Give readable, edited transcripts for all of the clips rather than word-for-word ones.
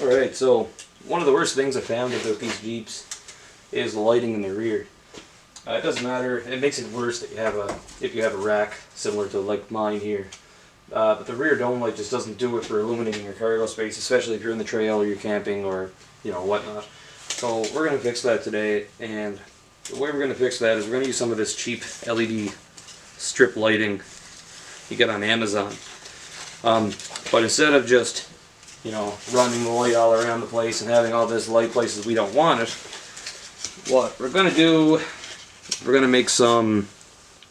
Alright, so one of the worst things I found about these Jeeps is the lighting in the rear. It doesn't matter, it makes it worse that if you have a rack similar to like mine here. But the rear dome light just doesn't do it for illuminating your cargo space, especially if you're in the trail or you're camping or whatnot. So we're going to fix that today, and the way we're going to fix that is we're going to use some of this cheap LED strip lighting you get on Amazon. But instead of just running the light all around the place and having all this light places we don't want it, what we're going to do, we're going to make some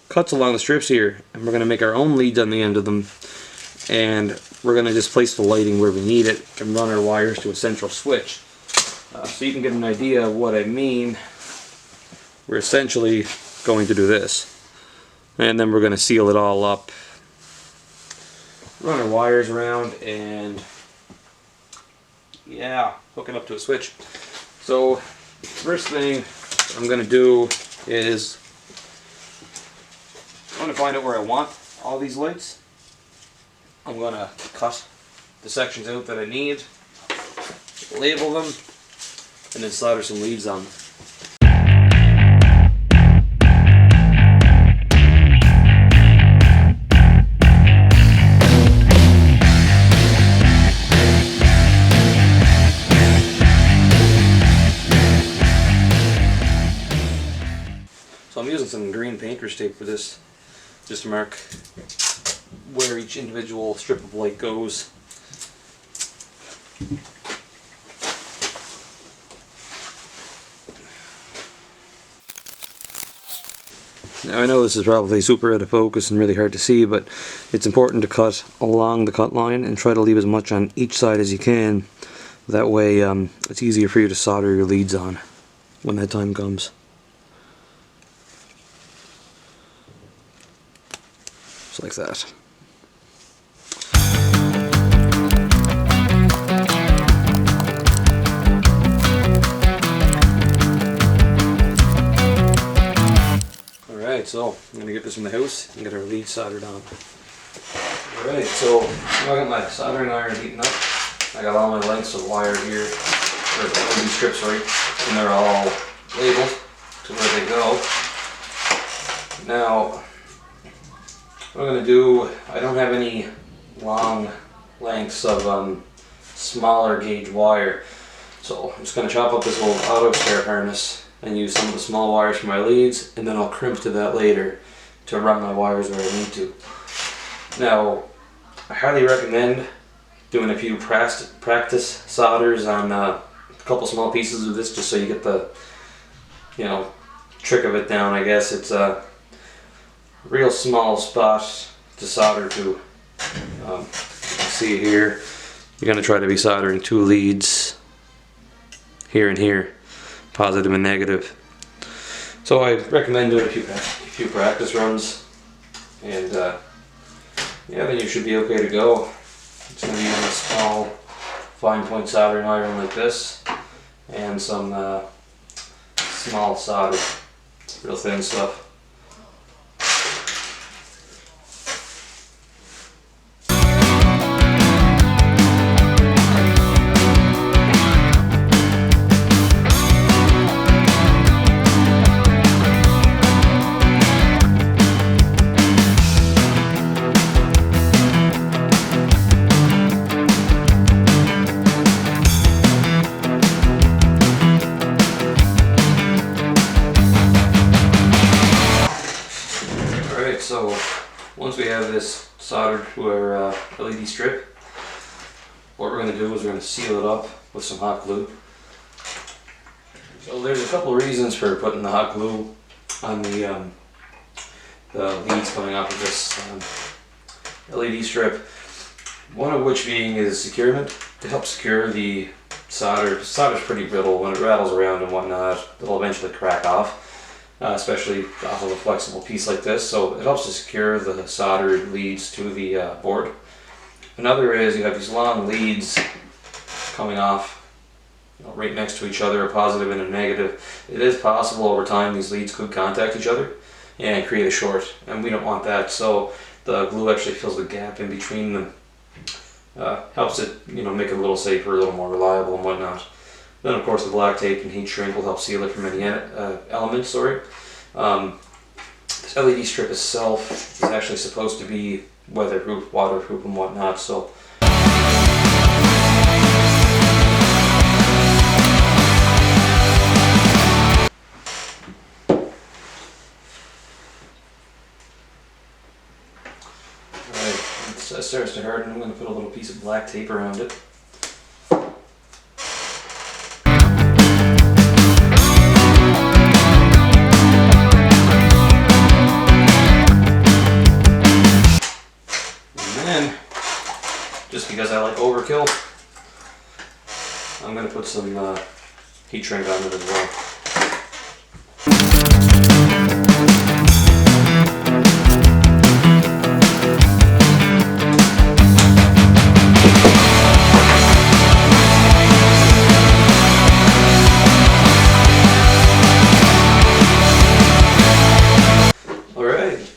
cuts along the strips here, and we're going to make our own leads on the end of them, and we're going to just place the lighting where we need it and run our wires to a central switch. So you can get an idea of what I mean. We're essentially going to do this, and then we're going to seal it all up, run our wires around, and hook it up to a switch. So first thing I'm going to do is I'm going to find out where I want all these lights. I'm going to cut the sections out that I need, label them, and then solder some leads on them. So I'm using some green painter's tape for this, just to mark where each individual strip of light goes. Now I know this is probably super out of focus and really hard to see, but it's important to cut along the cut line and try to leave as much on each side as you can. That way it's easier for you to solder your leads on when that time comes. Just like that. Alright, so I'm going to get this from the house and get our lead soldered on. Alright, so I got my soldering iron heating up. I got all my lengths of wire here, or LED strips, right, and they're all labeled to where they go. Now, what I'm going to do, I don't have any long lengths of smaller gauge wire, so I'm just going to chop up this old auto start harness and use some of the small wires for my leads, and then I'll crimp to that later to run my wires where I need to. Now, I highly recommend doing a few practice solders on a couple small pieces of this, just so you get the trick of it down. I guess it's a real small spot to solder to. You can see here, you're going to try to be soldering two leads here and here, positive and negative. So I recommend doing a few practice runs, and then you should be okay to go. It's going to be using a small fine point soldering iron like this, and some small solder, real thin stuff. So once we have this soldered to our LED strip, what we're going to do is we're going to seal it up with some hot glue. So there's a couple reasons for putting the hot glue on the leads coming off of this LED strip. One of which being is securement, to help secure the solder. Solder's pretty brittle. When it rattles around and whatnot, it'll eventually crack off. Especially off of a flexible piece like this, so it helps to secure the soldered leads to the board. Another is you have these long leads coming off right next to each other, a positive and a negative. It is possible over time these leads could contact each other and create a short, and we don't want that, so the glue actually fills the gap in between them. Helps it, you know, make it a little safer, a little more reliable and whatnot. Then of course the black tape and heat shrink will help seal it from any elements. Sorry. This LED strip itself is actually supposed to be weatherproof, waterproof and whatnot, so it starts to harden. I'm going to put a little piece of black tape around it. And then, just because I like overkill, I'm going to put some heat shrink on it as well.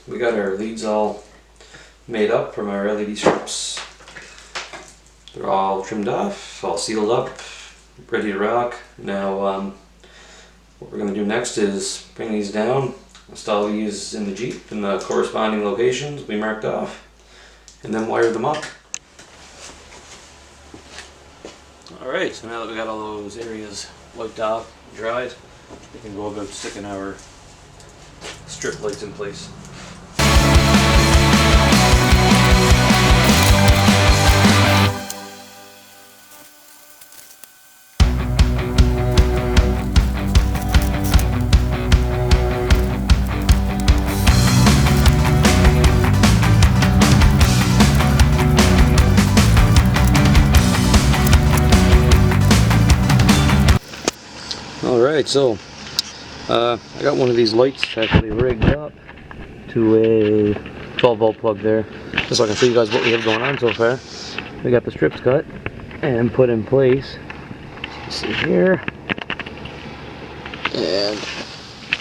We got our leads all made up from our LED strips. They're all trimmed off, all sealed up, ready to rock. Now what we're going to do next is bring these down, install these in the Jeep in the corresponding locations we marked off, and then wire them up. Alright, so now that we got all those areas wiped off, dried, we can go about sticking our strip lights in place. Alright, so I got one of these lights actually rigged up to a 12 volt plug there, just so I can show you guys what we have going on so far. We got the strips cut and put in place. You see here, and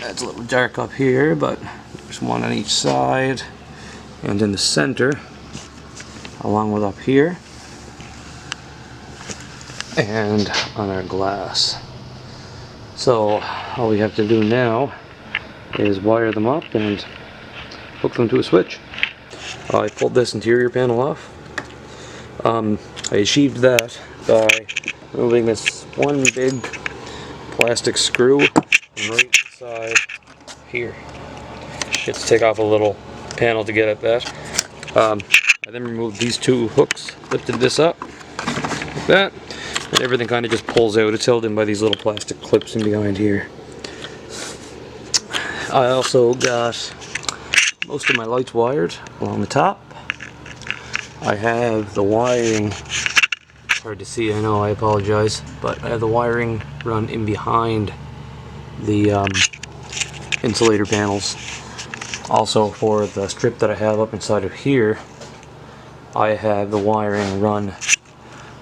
it's a little dark up here, but there's one on each side and in the center, along with up here and on our glass. So all we have to do now is wire them up and hook them to a switch. I pulled this interior panel off. I achieved that by removing this one big plastic screw right inside here. You have to take off a little panel to get at that. I then removed these two hooks, lifted this up like that, and everything kind of just pulls out. It's held in by these little plastic clips in behind here. I also got most of my lights wired along the top. I have the wiring, it's hard to see, I know, I apologize, but I have the wiring run in behind the insulator panels. Also, for the strip that I have up inside of here, I have the wiring run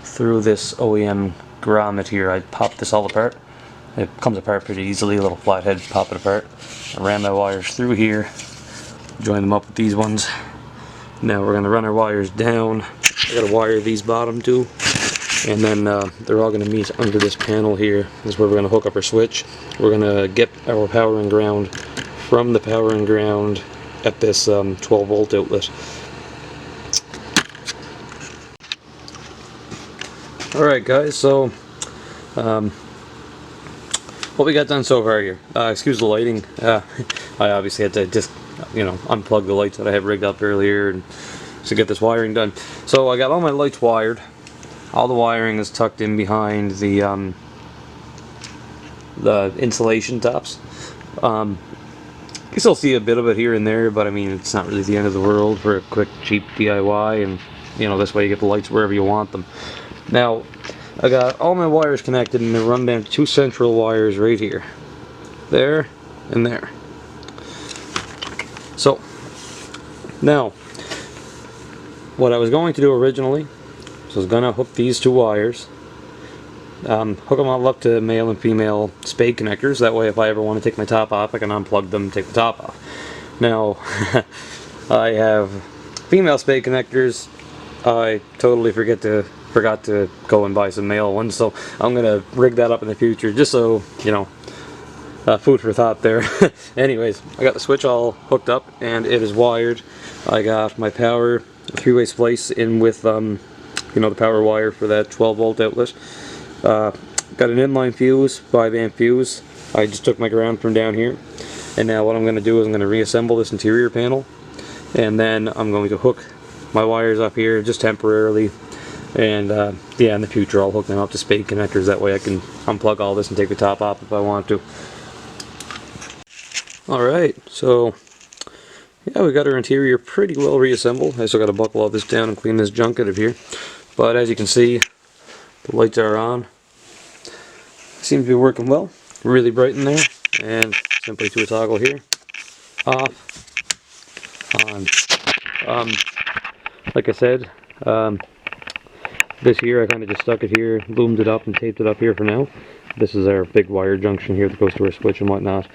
through this OEM grommet here. I popped this all apart. It comes apart pretty easily, a little flathead, pop it apart. I ran my wires through here, join them up with these ones. Now we're going to run our wires down. I got to wire these bottom two, and then they're all going to meet under this panel here. This is where we're going to hook up our switch. We're going to get our power and ground from the power and ground at this 12 volt outlet. Alright guys, so what we got done so far here. Excuse the lighting. I obviously had to just, unplug the lights that I had rigged up earlier and to get this wiring done. So I got all my lights wired. All the wiring is tucked in behind the insulation tops. You still see a bit of it here and there, but I mean, it's not really the end of the world for a quick, cheap DIY, and this way you get the lights wherever you want them. Now, I got all my wires connected, and they run down to two central wires right here. There and there. So, now, what I was going to do originally, so I was going to hook these two wires, hook them all up to male and female spade connectors. That way if I ever want to take my top off, I can unplug them and take the top off. Now, I have female spade connectors I totally forgot to go and buy some male ones, so I'm gonna rig that up in the future, just so you know. Food for thought there. Anyways, I got the switch all hooked up and it is wired. I got my power 3-way splice in with you know, the power wire for that 12-volt outlet. Got an inline fuse, 5-amp fuse. I just took my ground from down here, and now what I'm going to do is I'm going to reassemble this interior panel, and then I'm going to hook my wires up here just temporarily, and yeah, in the future I'll hook them up to spade connectors. That way I can unplug all this and take the top off if I want to. Alright, so yeah, we got our interior pretty well reassembled. I still got to buckle all this down and clean this junk out of here. But as you can see, the lights are on. Seems to be working well. Really bright in there. And simply to a toggle here. Off. On. Like I said, this here I kind of just stuck it here, loomed it up and taped it up here for now. This is our big wire junction here that goes to our switch and whatnot.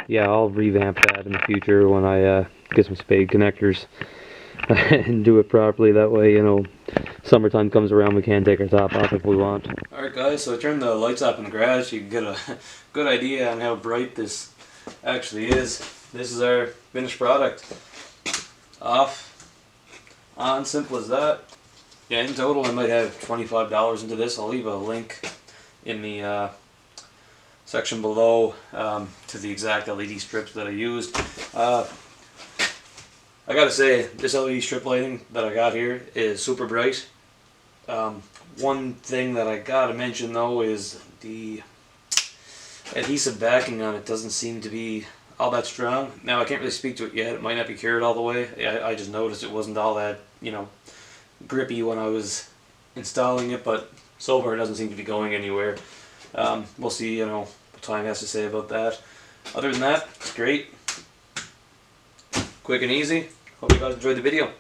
Yeah, I'll revamp that in the future when I get some spade connectors and do it properly. That way, you know, summertime comes around, we can take our top off if we want. Alright guys, so I turned the lights off in the garage. You can get a good idea on how bright this actually is. This is our finished product. Off, on, simple as that. Yeah, in total I might have $25 into this. I'll leave a link in the section below to the exact LED strips that I used. I gotta say, this LED strip lighting that I got here is super bright. One thing that I gotta mention though is the adhesive backing on it doesn't seem to be all that strong. Now I can't really speak to it yet. It might not be cured all the way. I just noticed it wasn't all that, you know, grippy when I was installing it, but so far it doesn't seem to be going anywhere. We'll see, you know, what time has to say about that. Other than that, it's great. Quick and easy. Hope you guys enjoyed the video.